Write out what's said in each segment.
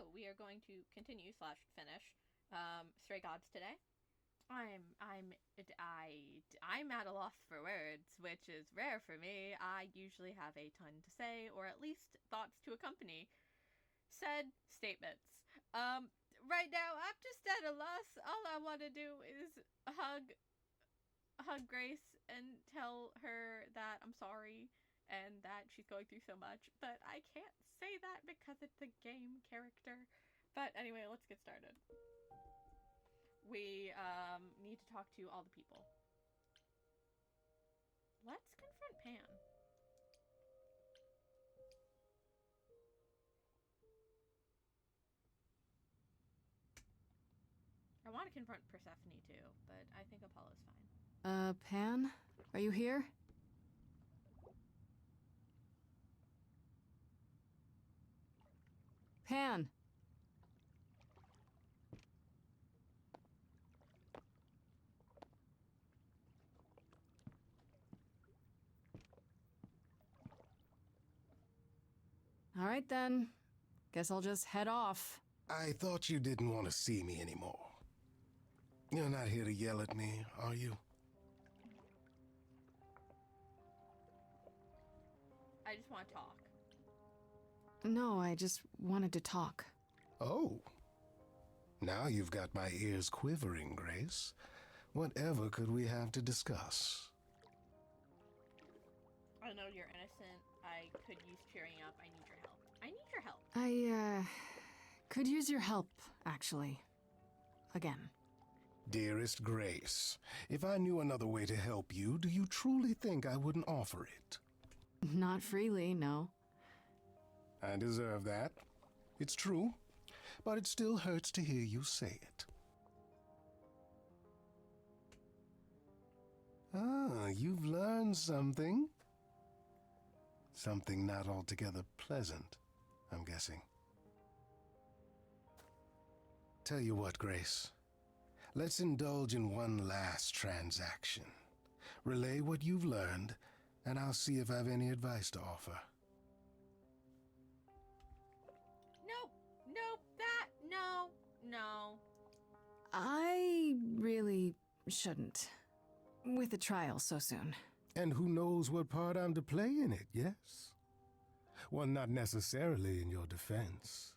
So we are going to continue slash finish Stray Gods today. I'm at a loss for words, which is rare for me. I usually have a ton to say, or at least thoughts to accompany said statements. Right now I'm just at a loss. All I want to do is hug Grace and tell her that I'm sorry and that she's going through so much, but I can't say that because it's a game character. But anyway, let's get started. We need to talk to all the people. Let's confront Pan. I want to confront Persephone too, but I think Apollo's fine. Pan? Are you here? Pan! Alright then. Guess I'll just head off. I thought you didn't want to see me anymore. You're not here to yell at me, are you? I just want to talk. No, I just wanted to talk. Oh. Now you've got my ears quivering, Grace. Whatever could we have to discuss? I know you're innocent. I could use cheering up. I need your help. I need your help. I, could use your help, actually. Again. Dearest Grace, if I knew another way to help you, do you truly think I wouldn't offer it? Not freely, no. I deserve that. It's true, but it still hurts to hear you say it. Ah, you've learned something. Something not altogether pleasant, I'm guessing. Tell you what, Grace. Let's indulge in one last transaction. Relay what you've learned, and I'll see if I have any advice to offer. No. I really shouldn't. With the trial so soon. And who knows what part I'm to play in it, yes? Well, not necessarily in your defense.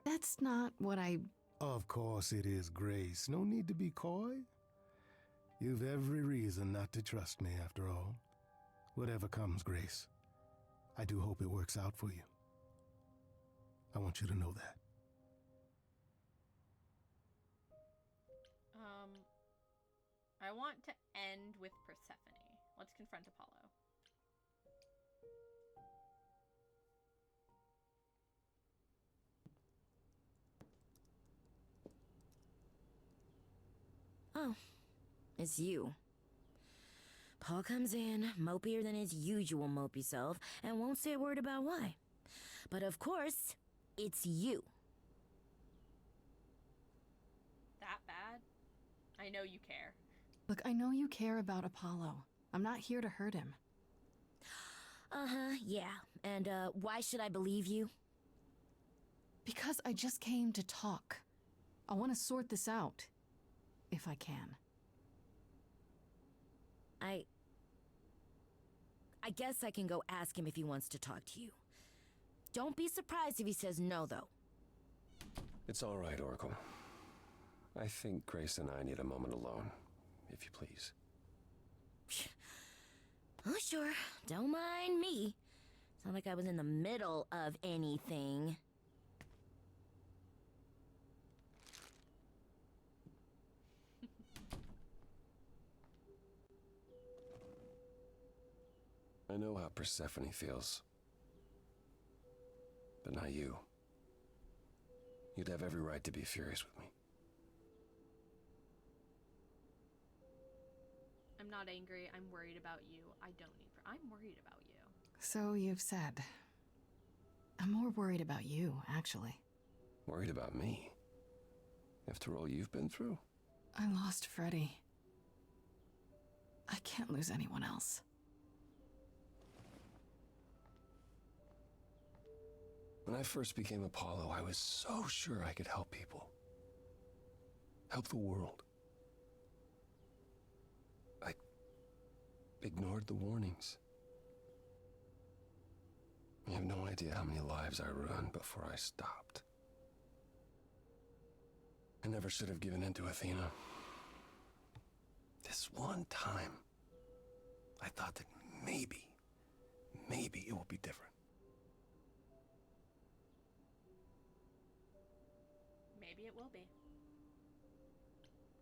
That's not what I... Of course it is, Grace. No need to be coy. You've every reason not to trust me, after all. Whatever comes, Grace, I do hope it works out for you. I want you to know that. I want to end with Persephone. Let's confront Apollo. Oh, it's you. Paul comes in, mopier than his usual mopey self, and won't say a word about why. But of course, it's you. That bad? I know you care. Look, I know you care about Apollo. I'm not here to hurt him. Uh-huh, yeah. And, why should I believe you? Because I just came to talk. I want to sort this out. If I can. I guess I can go ask him if he wants to talk to you. Don't be surprised if he says no, though. It's all right, Oracle. I think Grace and I need a moment alone, if you please. Oh, sure. Don't mind me. It's not like I was in the middle of anything. I know how Persephone feels. But not you. You'd have every right to be furious with me. I'm not angry. I'm worried about you. I don't need... I'm worried about you. So you've said. I'm more worried about you, actually. Worried about me? After all you've been through? I lost Freddy. I can't lose anyone else. When I first became Apollo, I was so sure I could help people. Help the world. I ignored the warnings. You have no idea how many lives I ruined before I stopped. I never should have given in to Athena. This one time, I thought that maybe it will be different. Maybe it will be.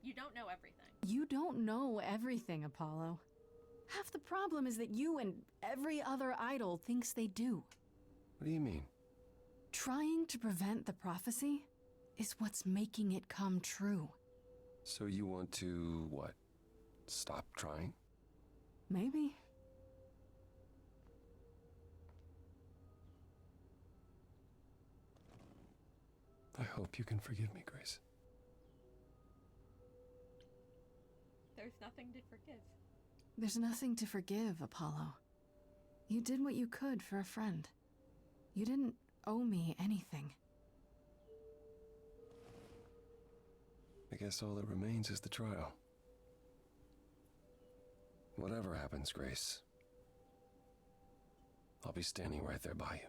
You don't know everything. You don't know everything, Apollo. Half the problem is that you and every other idol thinks they do. What do you mean? Trying to prevent the prophecy is what's making it come true. So you want to, what, stop trying? Maybe. I hope you can forgive me, Grace. There's nothing to forgive. There's nothing to forgive, Apollo. You did what you could for a friend. You didn't owe me anything. I guess all that remains is the trial. Whatever happens, Grace, I'll be standing right there by you.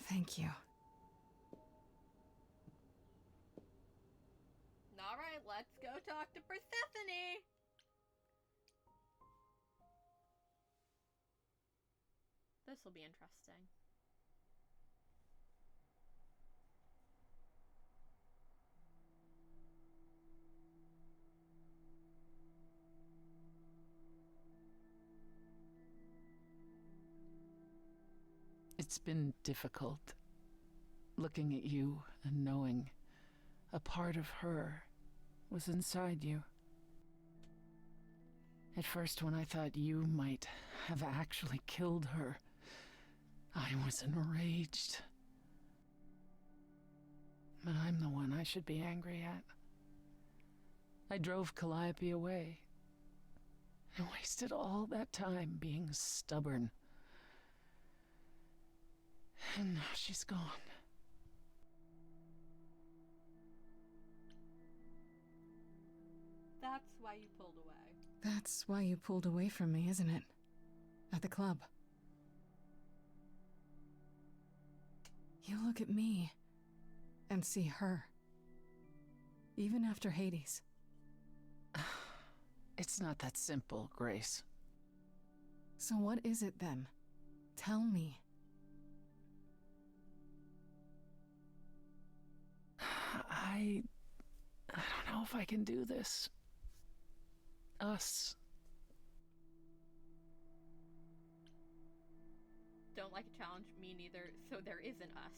Thank you. All right, let's go talk to Persephone. This will be interesting. It's been difficult, looking at you and knowing a part of her was inside you. At first, when I thought you might have actually killed her, I was enraged. But I'm the one I should be angry at. I drove Calliope away. I wasted all that time being stubborn. And now she's gone. That's why you pulled away. That's why you pulled away from me, isn't it? At the club. You look at me and see her. Even after Hades. It's not that simple, Grace. So what is it then? Tell me. I don't know if I can do this. Us. Don't like a challenge, me neither, so there is an us.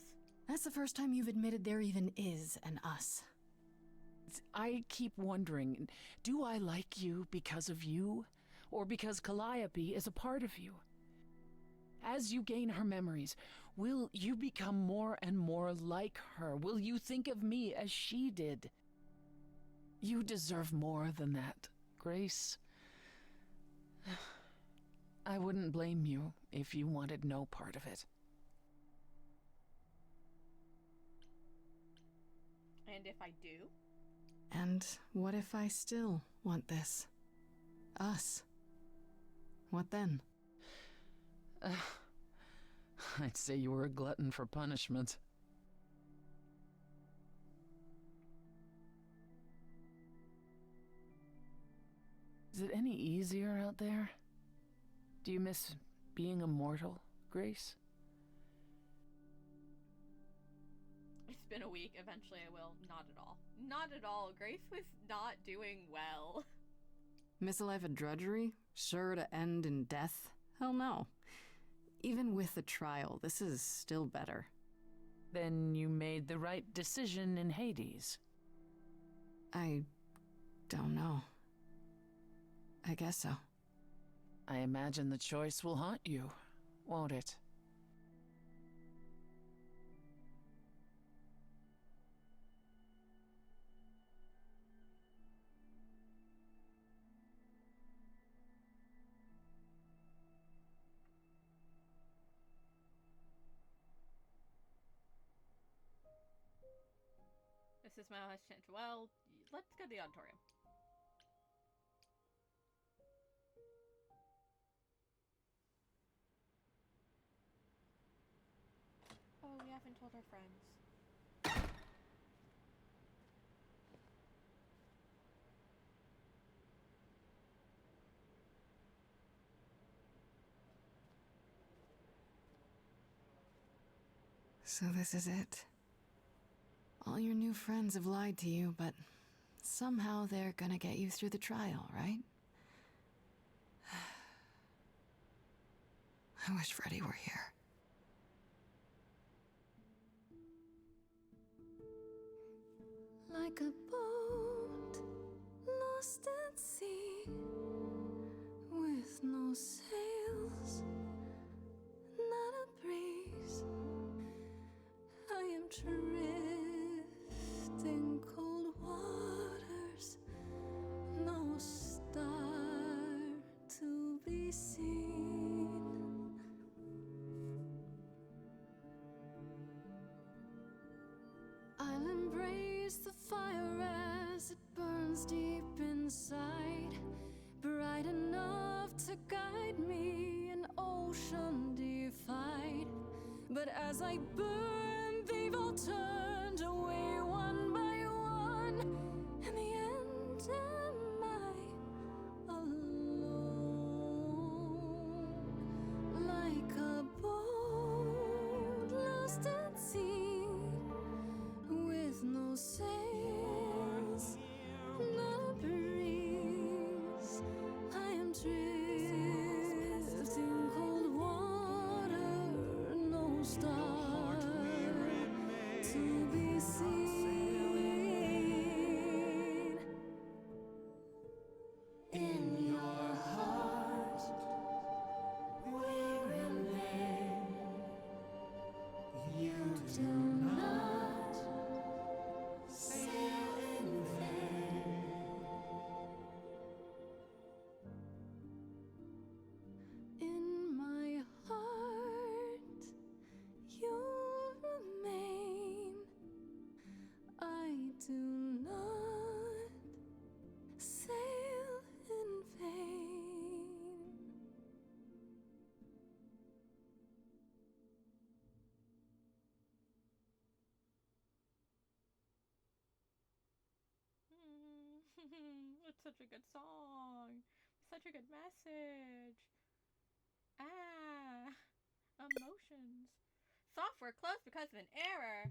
That's the first time you've admitted there even is an us. I keep wondering, do I like you because of you, or because Calliope is a part of you? As you gain her memories, will you become more and more like her? Will you think of me as she did? You deserve more than that, Grace. I wouldn't blame you if you wanted no part of it. And if I do? And what if I still want this? Us? What then? I'd say you were a glutton for punishment. Is it any easier out there? Do you miss being immortal, Grace? It's been a week. Eventually I will. Not at all. Not at all. Grace was not doing well. Miss a life of drudgery? Sure to end in death? Hell no. Even with the trial, this is still better. Then you made the right decision in Hades. I don't know. I guess so. I imagine the choice will haunt you, won't it? This is my last chance. Well, let's go to the auditorium. Oh, we haven't told our friends. So this is it. All your new friends have lied to you, but somehow they're gonna get you through the trial, right? I wish Freddy were here. Like a boat lost at sea, with no sails, not a breeze. I am drifting cold waters, no star to be seen. I'll embrace the fire as it burns deep inside, bright enough to guide me, an ocean defied. But as I burn, they've all turned away one by one. In the end, am I alone? Like a boat lost at sea, with no sails, not a breeze. I am drifting cold water, no star to be seen. In your heart we remain. You do not sail in vain. In my heart you remain. I do not sail in vain. It's such a good song. Such a good message. Emotions. Software closed because of an error.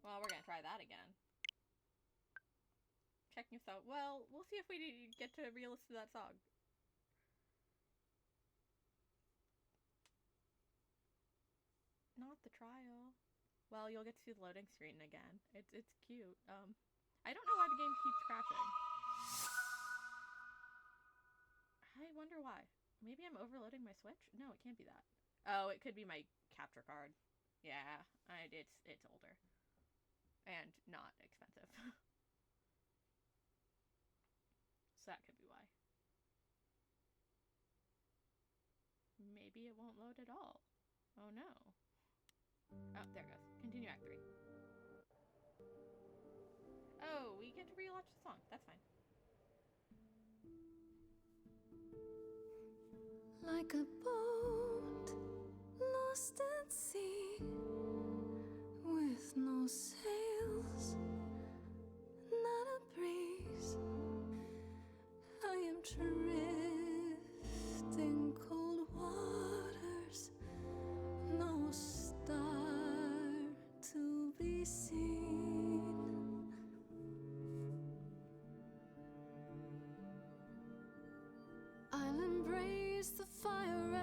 Well, we're gonna try that again. Checking this out. Well, we'll see if we get to re-listen to that song. Not the trial. Well, you'll get to see the loading screen again. It's cute. I don't know why the game keeps crashing. I wonder why. Maybe I'm overloading my Switch? No, it can't be that. Oh, it could be my capture card. Yeah, it's older. And not expensive. So that could be why. Maybe it won't load at all. Oh no. Oh, there it goes. Continue Act 3. Oh, we get to rewatch the song. That's fine. Like a boat lost at sea, with no sails, not a breeze. I am drifting cold waters, no star to be seen. I'll embrace the fire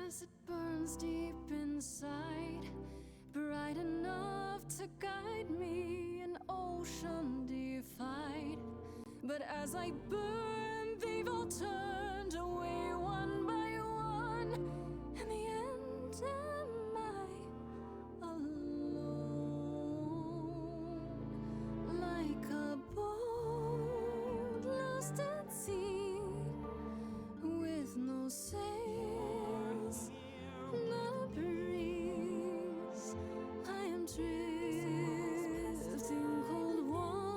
as it burns deep inside, bright enough to guide me, an ocean defied. But as I burn, they've all turned away one by one. In the end, am I alone? Like a boat lost at sea, with no sails, not a breeze. I am drifting cold water.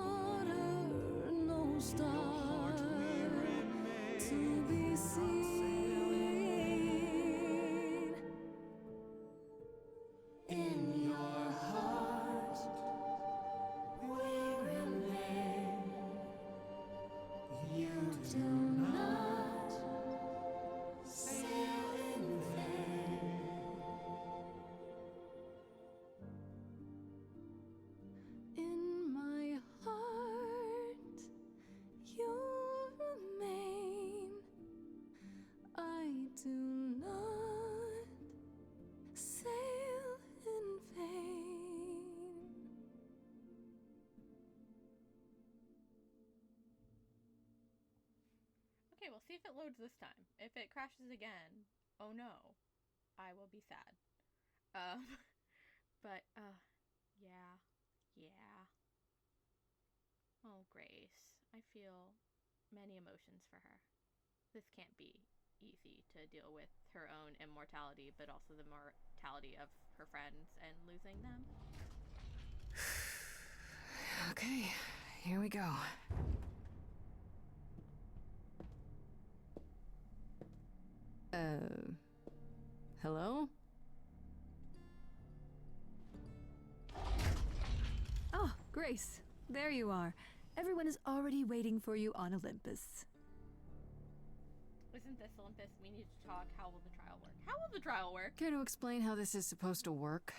Okay, we'll see if it loads this time. If it crashes again, oh no, I will be sad. But, yeah. Oh, Grace, I feel many emotions for her. This can't be easy to deal with her own immortality, but also the mortality of her friends and losing them. Okay, here we go. Hello? Oh, Grace, there you are. Everyone is already waiting for you on Olympus. Isn't this Olympus? We need to talk. How will the trial work? How will the trial work? Care to explain how this is supposed to work?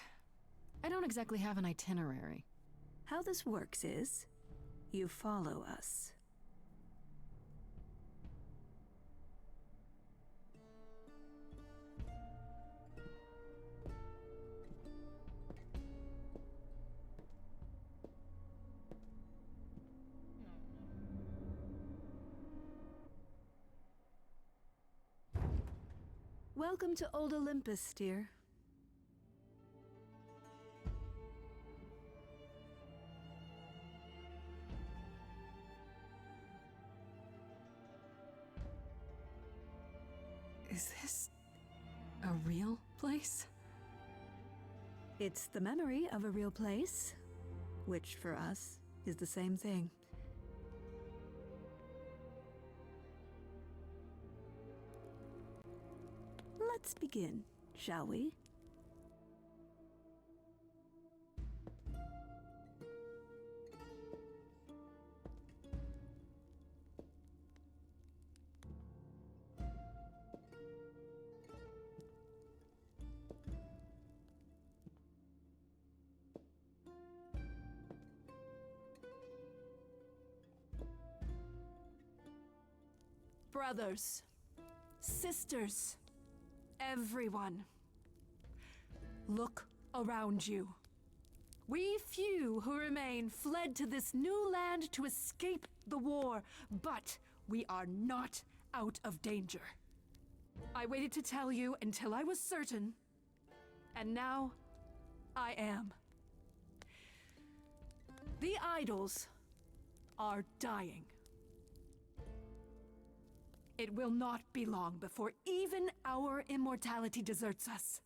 I don't exactly have an itinerary. How this works is, you follow us. Welcome to Old Olympus, dear. Is this a real place? It's the memory of a real place, which for us is the same thing. Let's begin, shall we? Brothers, sisters, everyone, look around you. We few who remain fled to this new land to escape the war, but we are not out of danger. I waited to tell you until I was certain, and now I am. The idols are dying. It will not be long before even our immortality deserts us.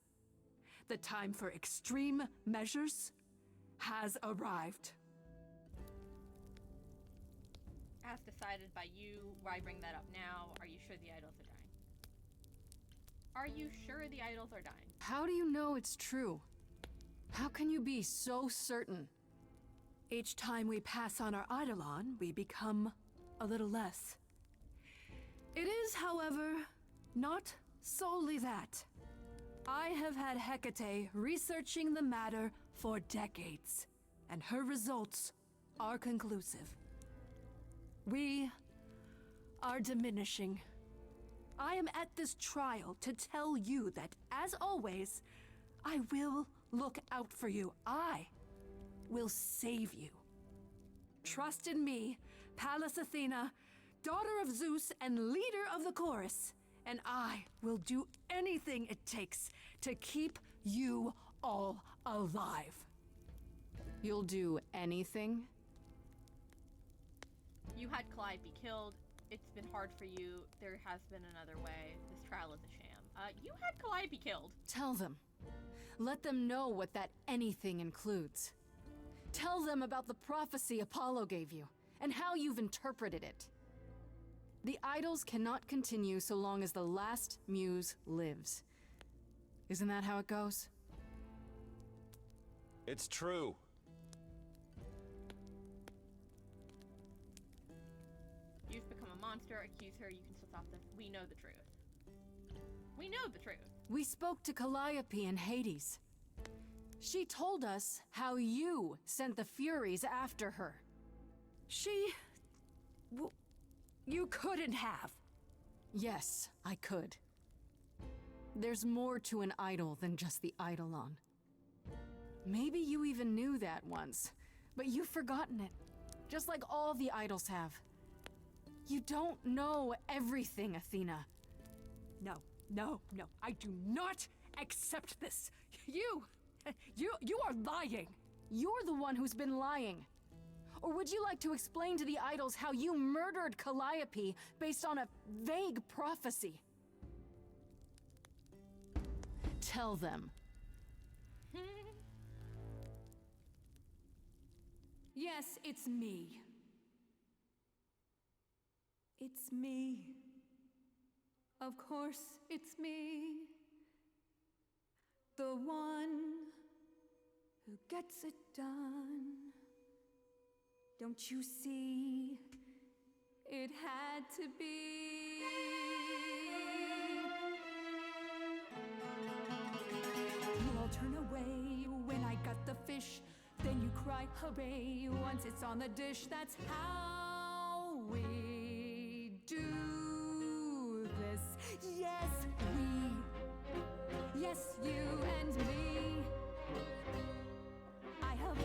The time for extreme measures has arrived. As decided by you, why bring that up now? Are you sure the idols are dying? Are you sure the idols are dying? How do you know it's true? How can you be so certain? Each time we pass on our eidolon, we become a little less. It is, however, not solely that. I have had Hecate researching the matter for decades, and her results are conclusive. We are diminishing. I am at this trial to tell you that, as always, I will look out for you. I will save you. Trust in me, Pallas Athena, daughter of Zeus and leader of the chorus, and I will do anything it takes to keep you all alive. You'll do anything? You had Calliope killed. It's been hard for you. There has been another way. This trial is a sham. You had Calliope killed. Tell them. Let them know what that anything includes. Tell them about the prophecy Apollo gave you, and how you've interpreted it. The idols cannot continue so long as the last muse lives. Isn't that how it goes? It's true. You've become a monster. Accuse her. You can still stop this. We know the truth. We know the truth. We spoke to Calliope in Hades. She told us how you sent the Furies after her. You couldn't have. Yes, I could. There's more to an idol than just the eidolon. Maybe you even knew that once, but you've forgotten it, just like all the idols have. You don't know everything, Athena. No, no, no. I do not accept this. You are lying. You're the one who's been lying. Or would you like to explain to the idols how you murdered Calliope based on a vague prophecy? Tell them. Yes, it's me. It's me. Of course, it's me. The one who gets it done. Don't you see? It had to be. You all turn away when I got the fish. Then you cry hooray once it's on the dish. That's how we do this. Yes, we. Yes, you and me. I have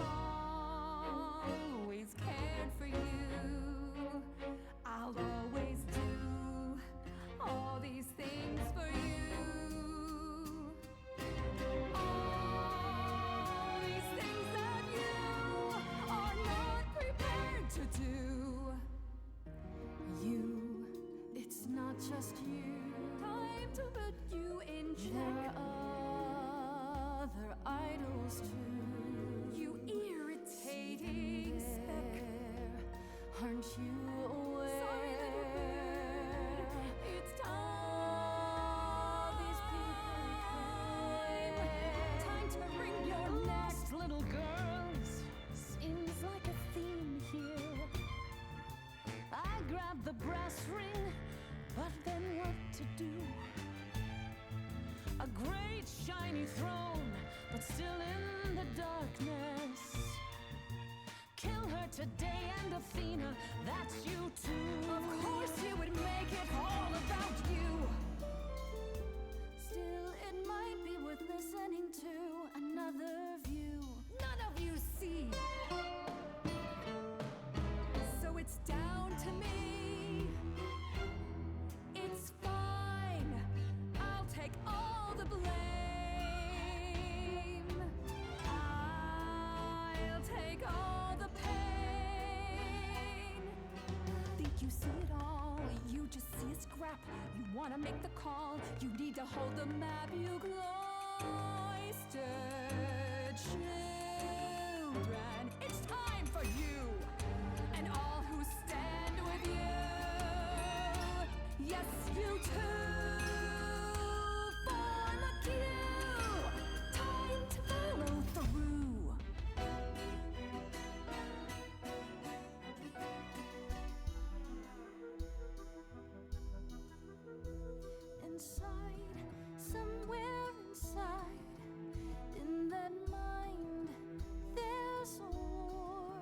always cared for you. I'll always do all these things for you. All these things that you are not prepared to do. You, it's not just you. Time to put you in check. There are other idols too. You irritating speck. Aren't you aware? Sorry, little bird. It's time. These people time to wring your neck. Lost little girls. Seems like a theme here. I grabbed the brass ring, but then what to do? A great shiny throne, but still in the darkness. Kill her today, and Athena, that's you too. Of course you would make it all about you. Still, it might be worth listening to another view. None of you see. So it's down to me. It's fine. I'll take all the blame. I'll take all the pain. Think you see it all? You just see a scrap. You wanna make the call. You need to hold the map. You cloistered children. It's time for you and all who stand with you. Yes, you too. Form a queue. Time to follow through. Inside, somewhere inside, in that mind, there's a war.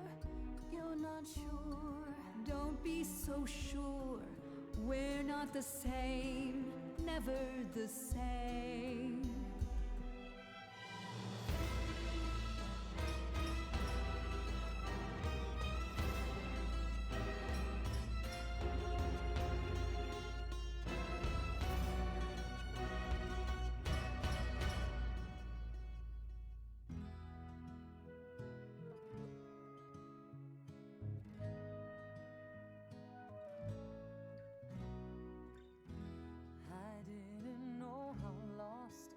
You're not sure. Don't be so sure. We're not the same, never the same. I didn't know how lost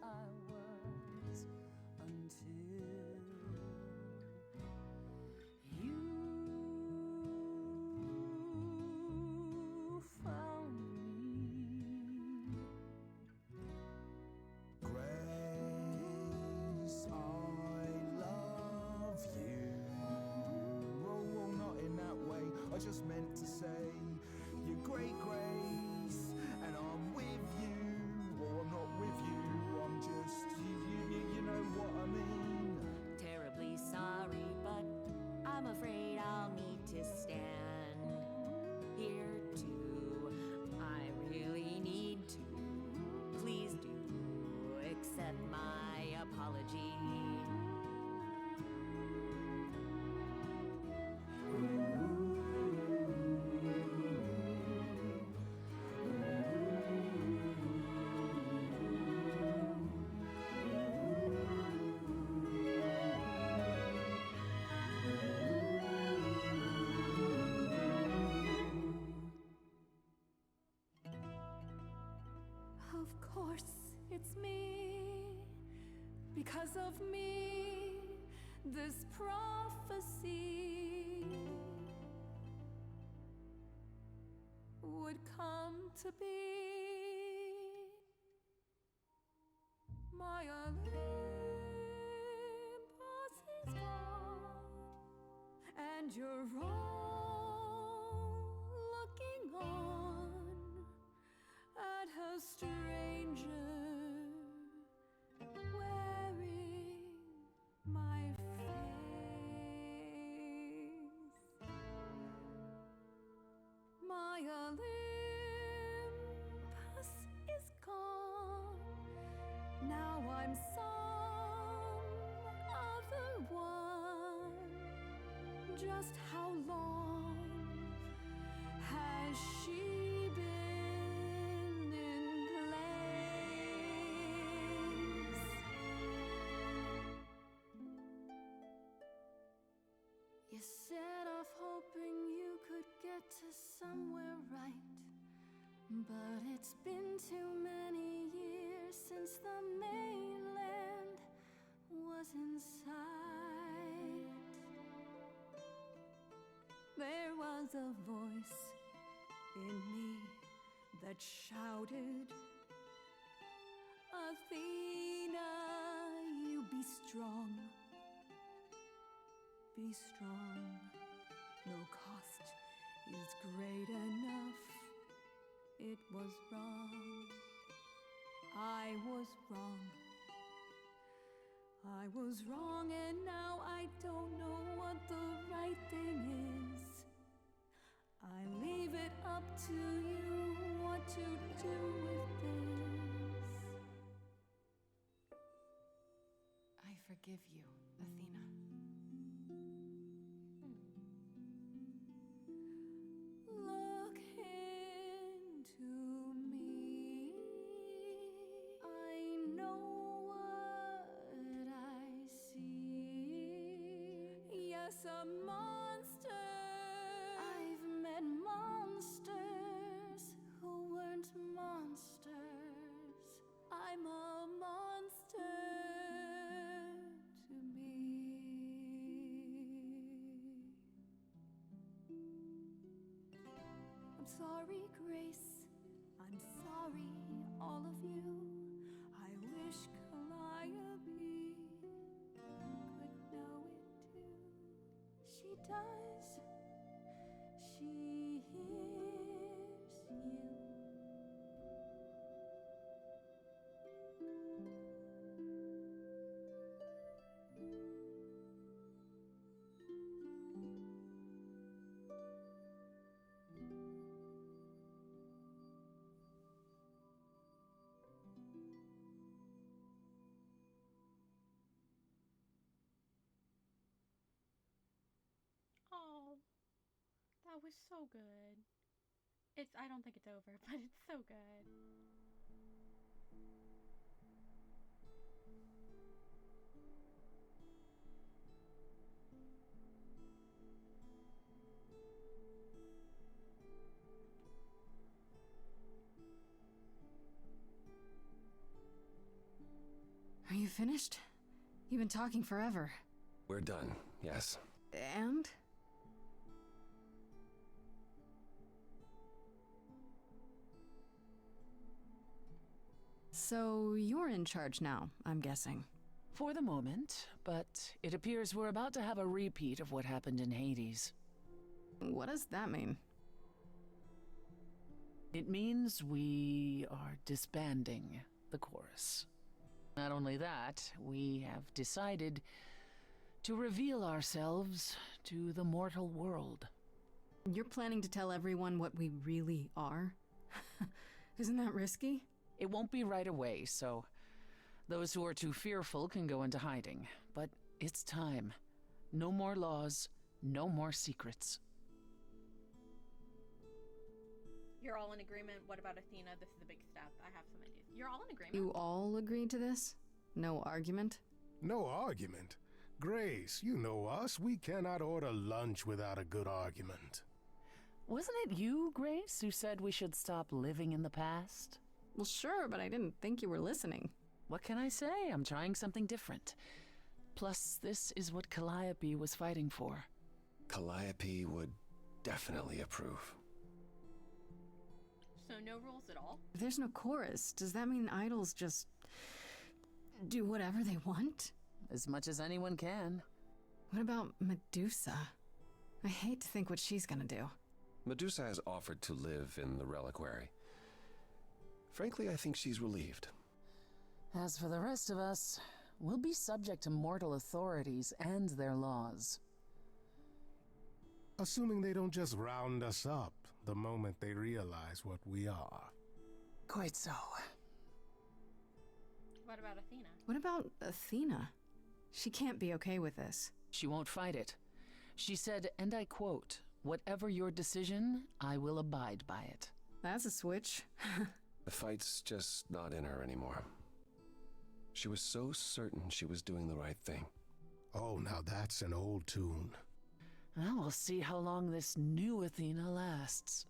because of me, this prophecy would come to be. My Olympus is gone, and you're all looking on at a stranger wearing my face. My Olympus is gone. Now I'm some other one. Just how long has she been in place? You set off hoping you could get to somewhere right, but it's been too many years since the mainland was in sight. There was a voice in me that shouted, Athena, you be strong. Be strong. No cost is great enough. It was wrong. I was wrong. I was wrong, and now I don't know what the right thing is. I leave it up to you what to do with this. I forgive you, Athena. Look into me. I know what I see. Yes, a monster. I've met monsters who weren't monsters. I'm a monster to me. I'm sorry, Grace. I'm sorry, all of you. I wish Calliope could know it too. She does. She hears you. Oh, that was so good. I don't think it's over, but it's so good. Are you finished? You've been talking forever. We're done, yes. And? So you're in charge now, I'm guessing. For the moment, but it appears we're about to have a repeat of what happened in Hades. What does that mean? It means we are disbanding the chorus. Not only that, we have decided to reveal ourselves to the mortal world. You're planning to tell everyone what we really are? Isn't that risky? It won't be right away, so those who are too fearful can go into hiding. But it's time. No more laws, no more secrets. You're all in agreement. What about Athena? This is a big step. I have some ideas. You're all in agreement. You all agreed to this? No argument? No argument? Grace, you know us. We cannot order lunch without a good argument. Wasn't it you, Grace, who said we should stop living in the past? Well, sure, but I didn't think you were listening. What can I say? I'm trying something different. Plus, this is what Calliope was fighting for. Calliope would definitely approve. So no rules at all? If there's no chorus, does that mean idols just do whatever they want? As much as anyone can. What about Medusa? I hate to think what she's gonna do. Medusa has offered to live in the reliquary. Frankly, I think she's relieved. As for the rest of us, we'll be subject to mortal authorities and their laws. Assuming they don't just round us up the moment they realize what we are. Quite so. What about Athena? What about Athena? She can't be okay with this. She won't fight it. She said, and I quote, "Whatever your decision, I will abide by it." That's a switch. The fight's just not in her anymore. She was so certain she was doing the right thing. Oh, now that's an old tune. Well, we'll see how long this new Athena lasts.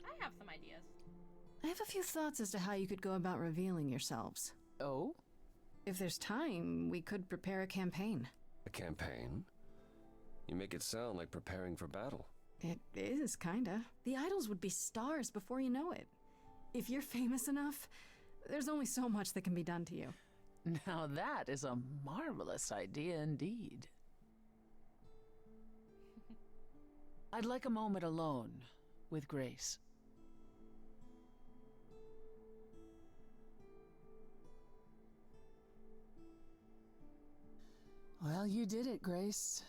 I have some ideas. I have a few thoughts as to how you could go about revealing yourselves. Oh? If there's time, we could prepare a campaign. A campaign? You make it sound like preparing for battle. It is, kinda. The idols would be stars before you know it. If you're famous enough, there's only so much that can be done to you. Now that is a marvelous idea indeed. I'd like a moment alone with Grace. Well, you did it, Grace.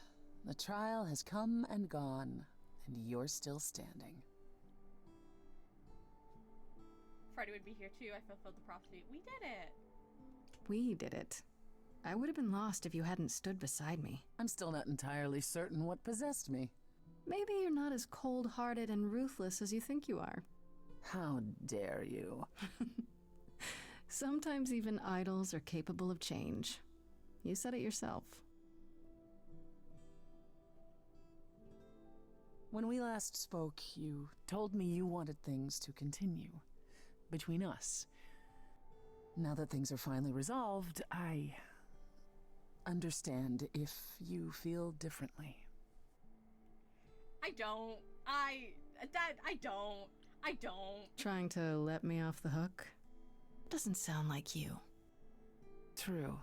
The trial has come and gone, and you're still standing. Freddy would be here too. I fulfilled the prophecy. We did it. We did it. I would have been lost if you hadn't stood beside me. I'm still not entirely certain what possessed me. Maybe you're not as cold-hearted and ruthless as you think you are. How dare you? Sometimes even idols are capable of change. You said it yourself. When we last spoke, you told me you wanted things to continue between us. Now that things are finally resolved, I understand if you feel differently. I don't. I don't. Trying to let me off the hook? Doesn't sound like you. True.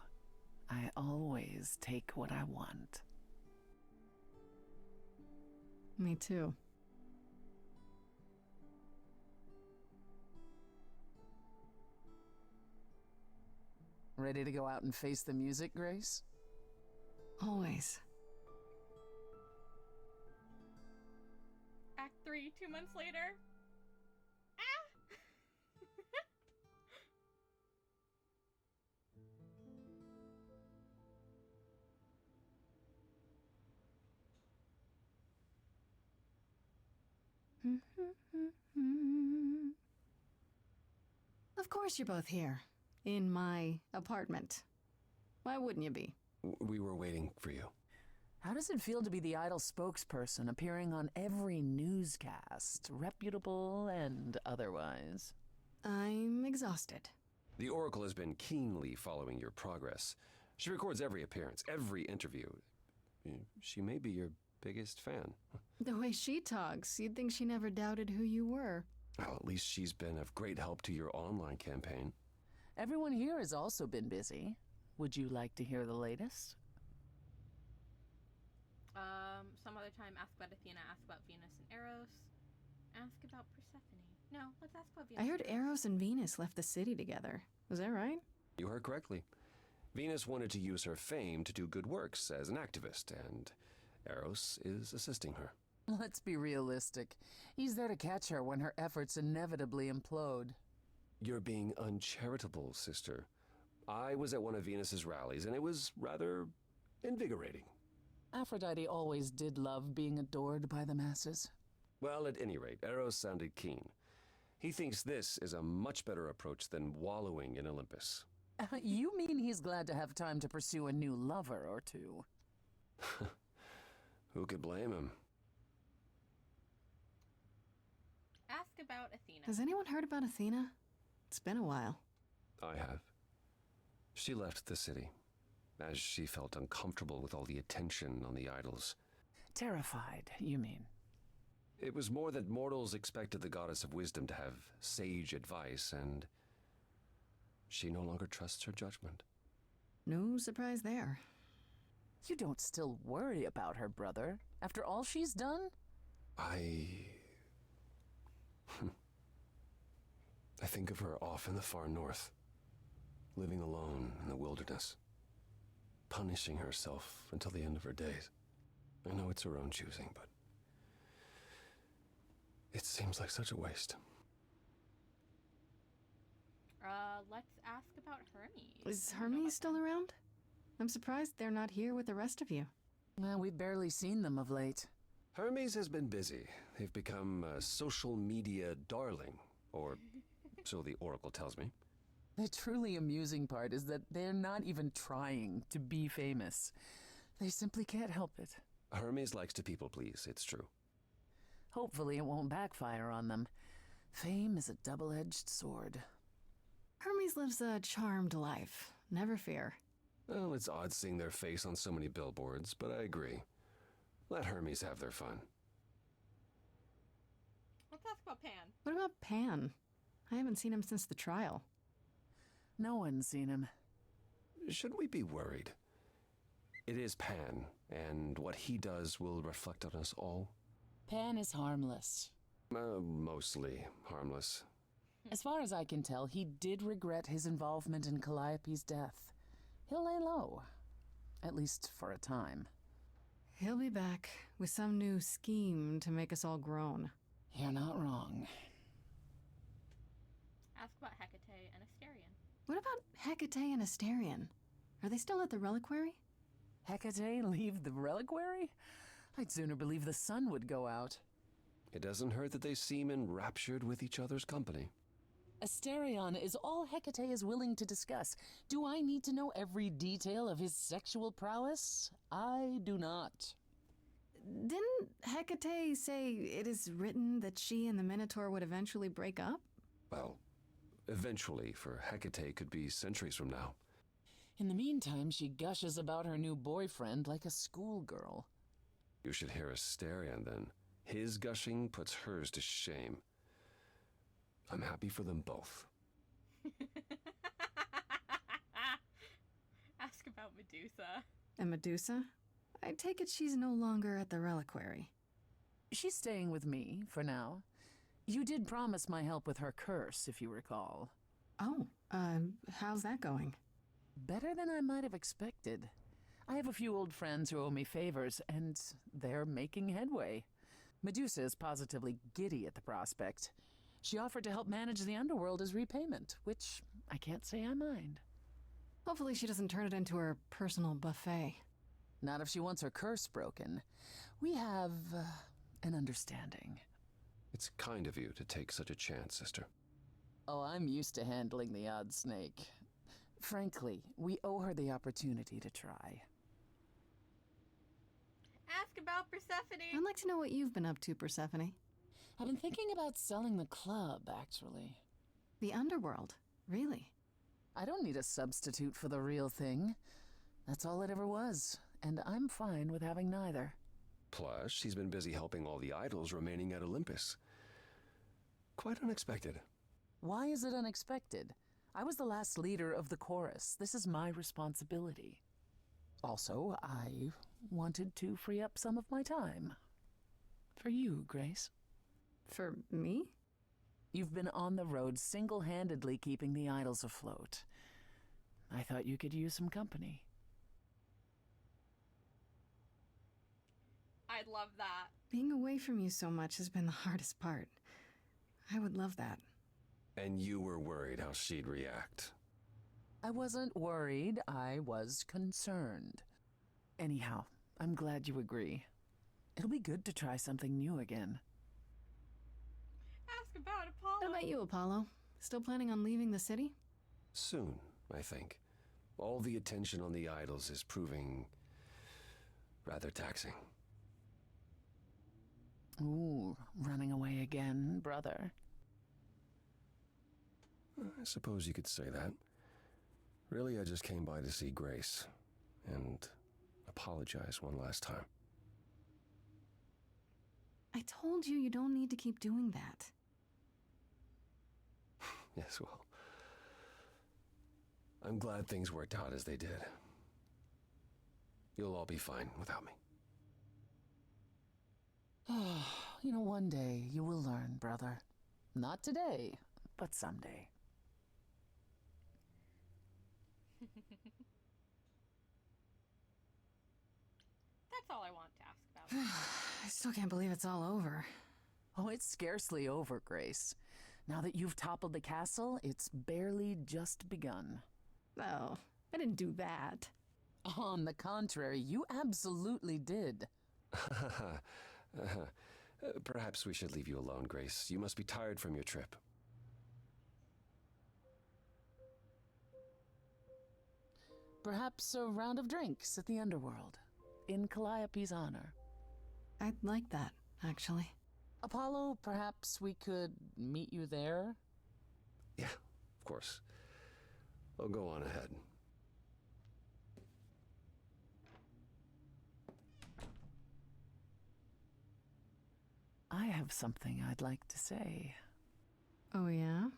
I always take what I want. Me too. Ready to go out and face the music, Grace? Always. Act 3, 2 months later. Of course you're both here. In my apartment. Why wouldn't you be? We were waiting for you. How does it feel to be the idol spokesperson appearing on every newscast, reputable and otherwise? I'm exhausted. The Oracle has been keenly following your progress. She records every appearance, every interview. She may be your biggest fan. The way she talks, you'd think she never doubted who you were. Well, at least she's been of great help to your online campaign. Everyone here has also been busy. Would you like to hear the latest? Some other time, ask about Athena, ask about Venus and Eros, ask about Persephone. No, let's ask about Venus. I heard Eros and Venus left the city together. Was that right? You heard correctly. Venus wanted to use her fame to do good works as an activist, and Eros is assisting her. Let's be realistic. He's there to catch her when her efforts inevitably implode. You're being uncharitable, sister. I was at one of Venus's rallies, and it was rather invigorating. Aphrodite always did love being adored by the masses. Well, at any rate, Eros sounded keen. He thinks this is a much better approach than wallowing in Olympus. You mean he's glad to have time to pursue a new lover or two? Who could blame him? Ask about Athena. Has anyone heard about Athena? It's been a while. I have. She left the city, as she felt uncomfortable with all the attention on the idols. Terrified, you mean? It was more that mortals expected the goddess of wisdom to have sage advice, and she no longer trusts her judgment. No surprise there. You don't still worry about her, brother, after all she's done? I think of her off in the far north, living alone in the wilderness, punishing herself until the end of her days. I know it's her own choosing, but it seems like such a waste. Let's ask about Hermes. Is I don't know Hermes about still them. around? I'm surprised they're not here with the rest of you. Well, we've barely seen them of late. Hermes has been busy. They've become a social media darling, or so the Oracle tells me. The truly amusing part is that they're not even trying to be famous. They simply can't help it. Hermes likes to people please, it's true. Hopefully it won't backfire on them. Fame is a double-edged sword. Hermes lives a charmed life. Never fear. Well, it's odd seeing their face on so many billboards, but I agree. Let Hermes have their fun. Let's ask about Pan. What about Pan? I haven't seen him since the trial. No one's seen him. Should we be worried? It is Pan, and what he does will reflect on us all. Pan is harmless. Mostly harmless. As far as I can tell, he did regret his involvement in Calliope's death. He'll lay low. At least for a time. He'll be back with some new scheme to make us all groan. You're not wrong. Ask about Hecate and Asterion. What about Hecate and Asterion? Are they still at the reliquary? Hecate leave the reliquary? I'd sooner believe the sun would go out. It doesn't hurt that they seem enraptured with each other's company. Asterion is all Hecate is willing to discuss. Do I need to know every detail of his sexual prowess? I do not. Didn't Hecate say it is written that she and the Minotaur would eventually break up? Well, eventually, for Hecate could be centuries from now. In the meantime, she gushes about her new boyfriend like a schoolgirl. You should hear Asterion then. His gushing puts hers to shame. I'm happy for them both. Ask about Medusa. And Medusa? I take it she's no longer at the reliquary. She's staying with me, for now. You did promise my help with her curse, if you recall. Oh, how's that going? Better than I might have expected. I have a few old friends who owe me favors, and they're making headway. Medusa is positively giddy at the prospect. She offered to help manage the underworld as repayment, which I can't say I mind. Hopefully she doesn't turn it into her personal buffet. Not if she wants her curse broken. We have an understanding. It's kind of you to take such a chance, sister. Oh, I'm used to handling the odd snake. Frankly, we owe her the opportunity to try. Ask about Persephone. I'd like to know what you've been up to, Persephone. I've been thinking about selling the club, actually. The underworld? Really? I don't need a substitute for the real thing. That's all it ever was, and I'm fine with having neither. Plus, she's been busy helping all the idols remaining at Olympus. Quite unexpected. Why is it unexpected? I was the last leader of the chorus. This is my responsibility. Also, I wanted to free up some of my time. For you, Grace. For me? You've been on the road single-handedly keeping the idols afloat. I thought you could use some company. I'd love that. Being away from you so much has been the hardest part. I would love that. And you were worried how she'd react. I wasn't worried, I was concerned. Anyhow, I'm glad you agree. It'll be good to try something new again. Ask about Apollo. What about you, Apollo? Still planning on leaving the city? Soon, I think. All the attention on the idols is proving rather taxing. Ooh, running away again, brother. I suppose you could say that. Really, I just came by to see Grace and apologize one last time. I told you you don't need to keep doing that. Yes, well, I'm glad things worked out as they did. You'll all be fine without me. You know, one day you will learn, brother. Not today, but someday. That's all I want to ask about. I still can't believe it's all over. Oh, it's scarcely over, Grace. Now that you've toppled the castle, it's barely just begun. Oh, I didn't do that. On the contrary, you absolutely did. Perhaps we should leave you alone, Grace. You must be tired from your trip. Perhaps a round of drinks at the underworld, in Calliope's honor. I'd like that, actually. Apollo, perhaps we could meet you there? Yeah, of course. I'll go on ahead. I have something I'd like to say. Oh, yeah?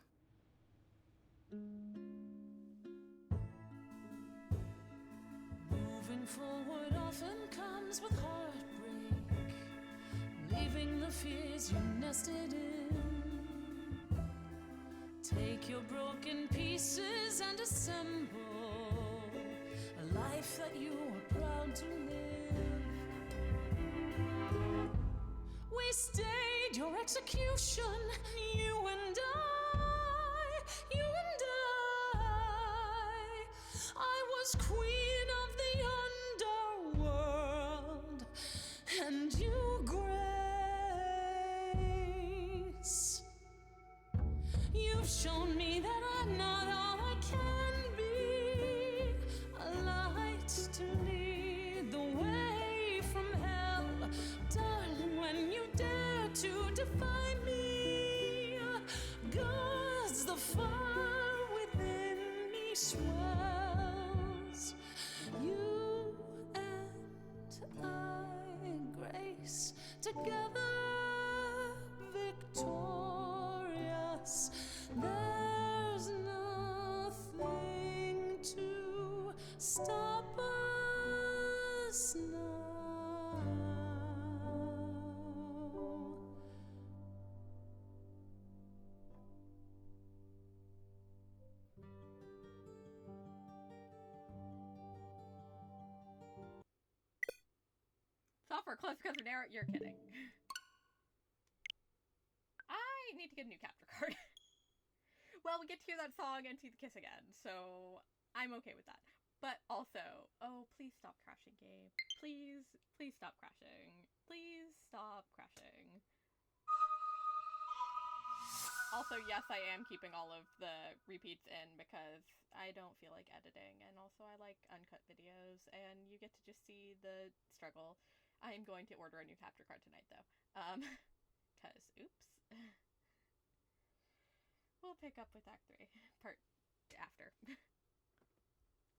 Moving forward often comes with heartbreak, leaving the fears you nested in. Take your broken pieces and assemble a life that you are proud to live. We stayed your execution, you and I, you and I. I was queen of the underworld, and you, Grace. You've shown me that I'm not all I can be, a light to lead the way from hell. Darling, when you dare to defy me, God's the fire within me swells. You and I, Grace, together victorious. There's nothing to stop us now. Software close because of an error. You're kidding. I need to get a new capture card. Well, we get to hear that song and see the kiss again, so I'm okay with that. But also, oh, please stop crashing, game. Please, please stop crashing. Please stop crashing. Also, yes, I am keeping all of the repeats in because I don't feel like editing, and also I like uncut videos, and you get to just see the struggle. I am going to order a new capture card tonight, though. Cause, oops. We'll pick up with Act 3, part after.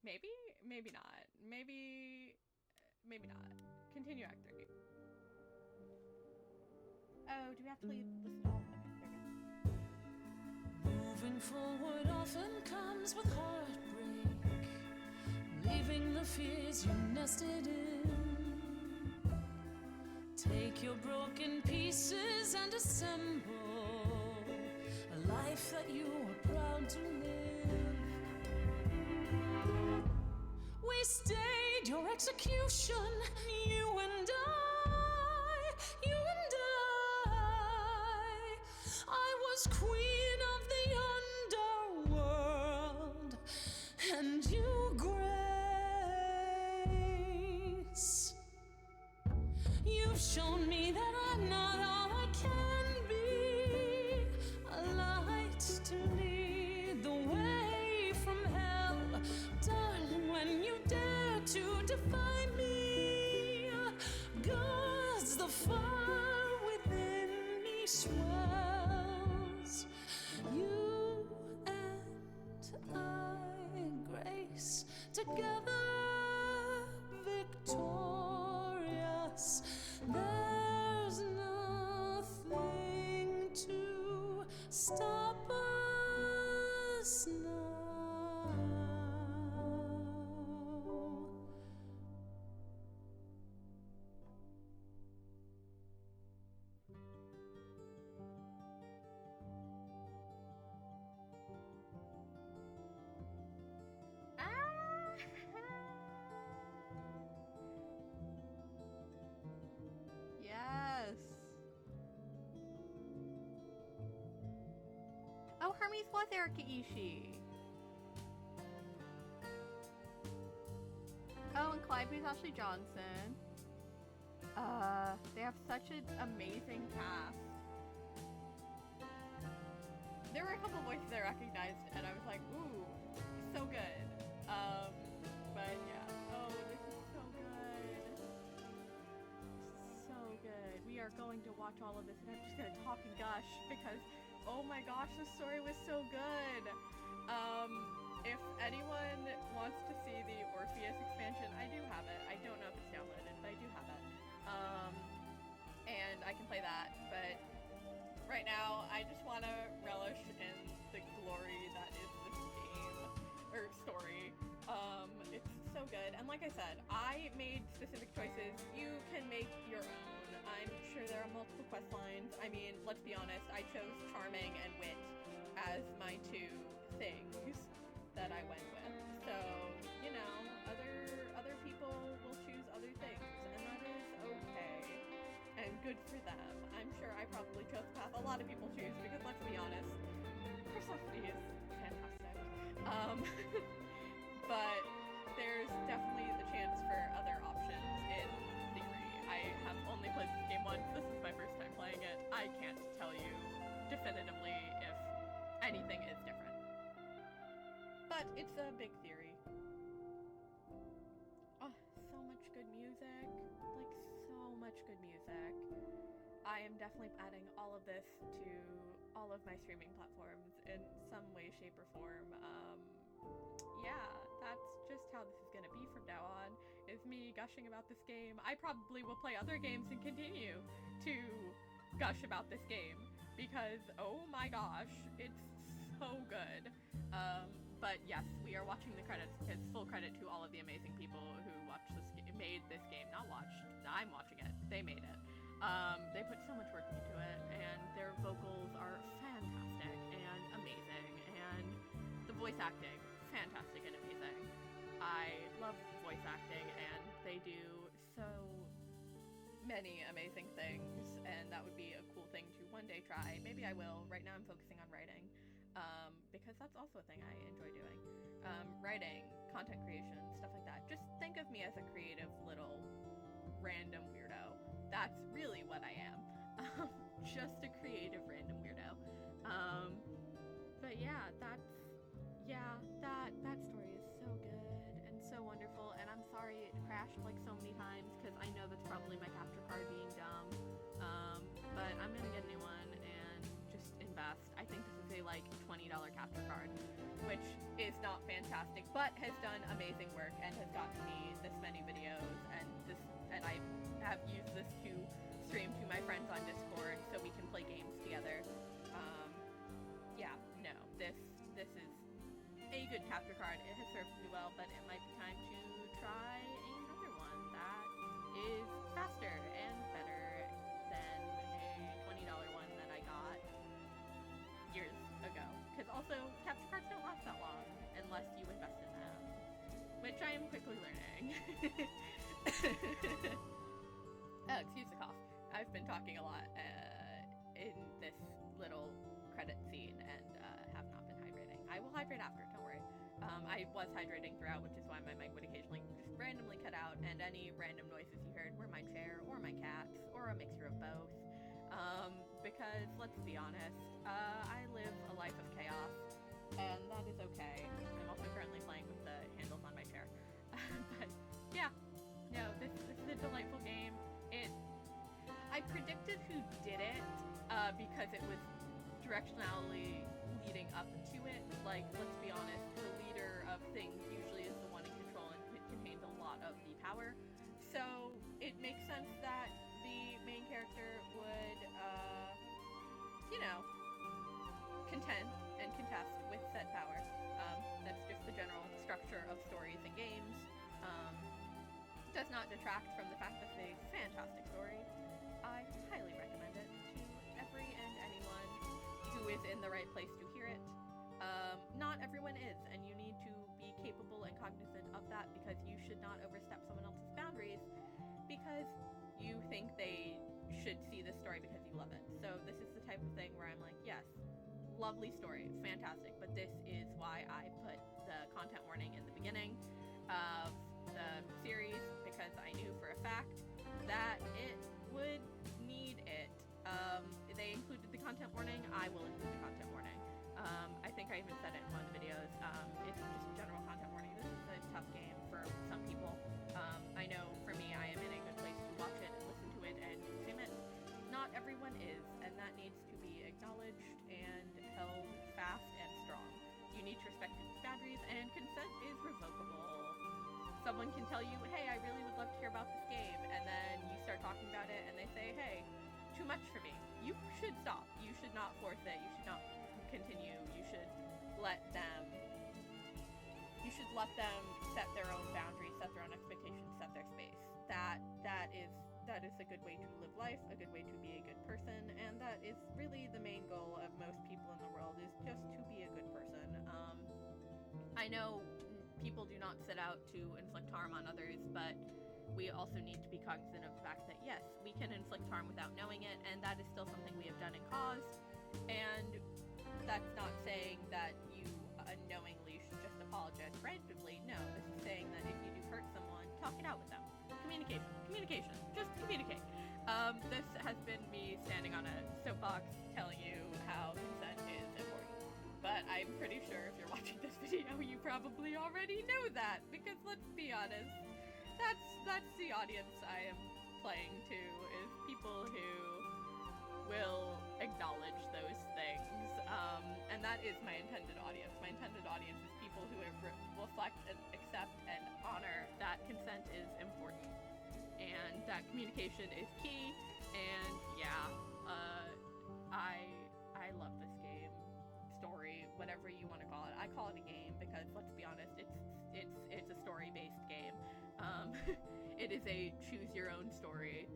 Maybe? Maybe not. Maybe not. Continue Act 3. Oh, do we have to leave? Listen to all? Okay, there we go. Moving forward often comes with heartbreak, leaving the fears you nested in. Take your broken pieces and assemble a life that you are proud to live. We stayed your execution, you and I, you and I. I was queen of the underworld, and you, Grace. You've shown me that I'm not all I can be, a light to lead the way from hell. Darling, when you dare to defy me, God's the fire within me swells. You and I, Grace. together victorious. There's nothing to stop us now. Ah! Yes. Oh, Hermes was Erika Ishii. Oh, and Clydeby's Ashley Johnson. They have such an amazing cast. There were a couple voices I recognized, and I was like, ooh, so good. But yeah, oh, this is so good. So good. We are going to watch all of this, and I'm just gonna talk and gush because, oh my gosh, the story was so good. If anyone wants to see the Orpheus expansion, I do have it. I don't know if it's downloaded, but I do have it. And I can play that, but right now I just want to relish in the glory that is this game, or story. It's so good, and like I said, I made specific choices. You can make your own. I'm sure there are multiple quest lines. I mean, let's be honest, I chose Charming and Wit as my two things that I went with. So, you know, other people will choose other things, and that is okay. And good for them. I'm sure I probably chose the path a lot of people choose because let's be honest, Persephone is fantastic. But there's definitely the chance for other options in theory. I have only played this game once. This is my first time playing it. I can't tell you definitively if anything is different. But it's a big theory. Oh, so much good music. Like, so much good music. I am definitely adding all of this to all of my streaming platforms in some way, shape, or form. Yeah, that's just how this is gonna be from now on, is me gushing about this game. I probably will play other games and continue to gush about this game, because oh my gosh, it's so good. But yes, we are watching the credits, because full credit to all of the amazing people who made this game. Not watched, I'm watching it. They made it. They put so much work into it, and their vocals are fantastic and amazing, and the voice acting, fantastic and amazing. I love voice acting, and they do so many amazing things, and that would be a cool thing to one day try. Maybe I will. Right now I'm focusing on writing, because that's also a thing I enjoy doing. Writing, content creation, stuff like that. Just think of me as a creative little random weirdo. That's really what I am. Just a creative random weirdo. But yeah, that story is so good and so wonderful, and I'm sorry it crashed like so many times, because I know that's probably my capture card being dumb. But I'm gonna get a new one and just invest. I think this is a like $20 capture card, which is not fantastic, but has done amazing work and has gotten me this many videos, and I have used this to stream to my friends on Discord so we can play games together. Yeah, no, this is a good capture card. It has served me well, but it might be time to try another one that is faster and better than a $20 one that I got years ago. Because also, capture cards don't last that long unless you invest in them, which I am quickly learning. Oh, excuse the cough. I've been talking a lot in this little credit scene and have not been hydrating. I will hydrate after, don't worry. I was hydrating throughout, which is why my mic would occasionally just randomly cut out, and any random noises you heard were my chair or my cats or a mixture of both. Because let's be honest, I live a life of chaos, and that is okay. I'm also currently playing with the handles on my chair. But yeah, no, this is a delightful game. I predicted who did it because it was directionally leading up to it. Like, let's be honest, the leader of things usually is the one in lot of the power. So it makes sense that the main character would, contend and contest with said power. That's just the general structure of stories and games. Does not detract from the fact that it's a fantastic story. I highly recommend it to every and anyone who is in the right place to hear it. Not everyone is, and you need to be capable and cognizant of that, because you should not overstep someone else's boundaries because you think they should see this story because you love it. So this is the type of thing where I'm like, yes, lovely story, fantastic, but this is why I put the content warning in the beginning of the series, because I knew for a fact that it would need it. They included the content warning. I will include the content warning. I think I even said it in one of the videos. It's just a general content warning. This is a tough game for some people. I know for me, I am in a good place to watch it, listen to it, and consume it. Not everyone is, and that needs to be acknowledged and held fast and strong. You need to respect people's boundaries, and consent is revocable. Someone can tell you, hey, I really would love to hear about this game, and then you start talking about it, and they say, hey, too much for me. You should stop. You should not force it. You should not continue. You should let them set their own boundaries, set their own expectations, set their space. That is a good way to live life, a good way to be a good person, and that is really the main goal of most people in the world, is just to be a good person. I know people do not set out to inflict harm on others, but we also need to be cognizant of the fact that, yes, we can inflict harm without knowing it, and that is still something we have done and caused. And that's not saying that you unknowingly should just apologize randomly. No, this is saying that if you do hurt someone, talk it out with them. Communication, just communicate. This has been me standing on a soapbox telling you how consent is important. But I'm pretty sure if you're watching this video, you probably already know that, because let's be honest, that's the audience I am playing to, is people who will acknowledge those things, and that is my intended audience. My intended audience is people who reflect and accept and honor that consent is important, and that communication is key. And yeah, I love this game, story, whatever you want to call it. I call it a game because, let's be honest, it's a story-based game. It is a choose-your-own story.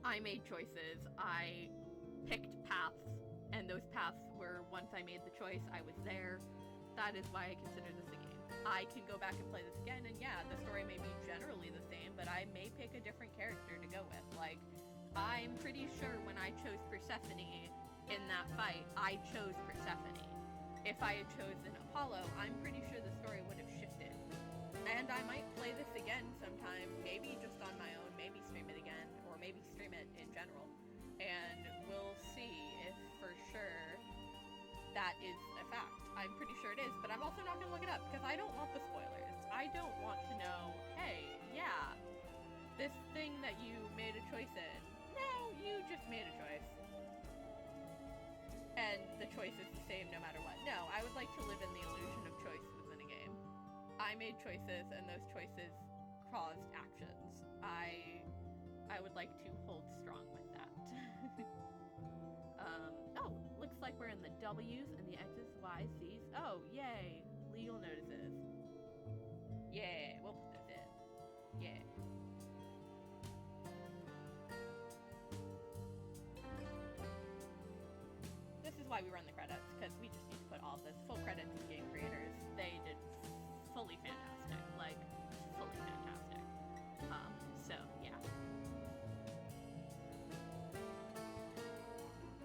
I made choices. I picked paths, and those paths were, once I made the choice, I was there. That is why I consider this a game. I can go back and play this again, and yeah, the story may be generally the same, but I may pick a different character to go with. Like, I'm pretty sure when I chose Persephone in that fight, I chose Persephone. If I had chosen Apollo, I'm pretty sure the story would have shifted. And I might play this again sometime, maybe just on my own, maybe stream it again, or maybe stream it in general. And we'll see if for sure that is a fact. I'm pretty sure it is, but I'm also not going to look it up because I don't want the spoilers. I don't want to know, hey, yeah, this thing that you made a choice in, no, you just made a choice. And the choice is the same no matter what. No, I would like to live in the illusion of choice within a game. I made choices, and those choices caused actions. I would like to hold strong with that. Oh, looks like we're in the W's and the X's, Y's, Z's. Oh, yay. Legal notices. Yeah, we'll put this in. Yeah. This is why we run the credits, because we just need to put all this full credits to game creators. They did fully fantastic. Like, fully fantastic. So, yeah.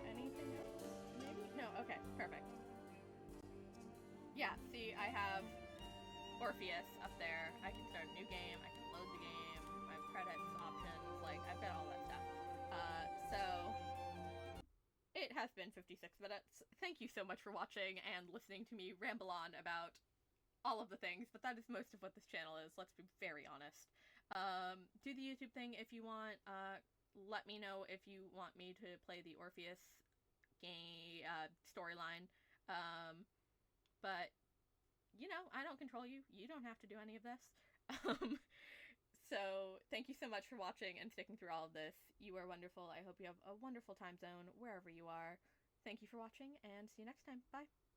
Anything else? Maybe? No, okay, perfect. Yeah, see, I have Orpheus up there. I can start a new game, I can load the game, I have credits, options, like, I've got all that stuff. So, it has been 56 minutes. Thank you so much for watching and listening to me ramble on about all of the things, but that is most of what this channel is, let's be very honest. Do the YouTube thing if you want. Let me know if you want me to play the Orpheus game storyline. But, you know, I don't control you. You don't have to do any of this. thank you so much for watching and sticking through all of this. You are wonderful. I hope you have a wonderful time zone wherever you are. Thank you for watching, and see you next time. Bye.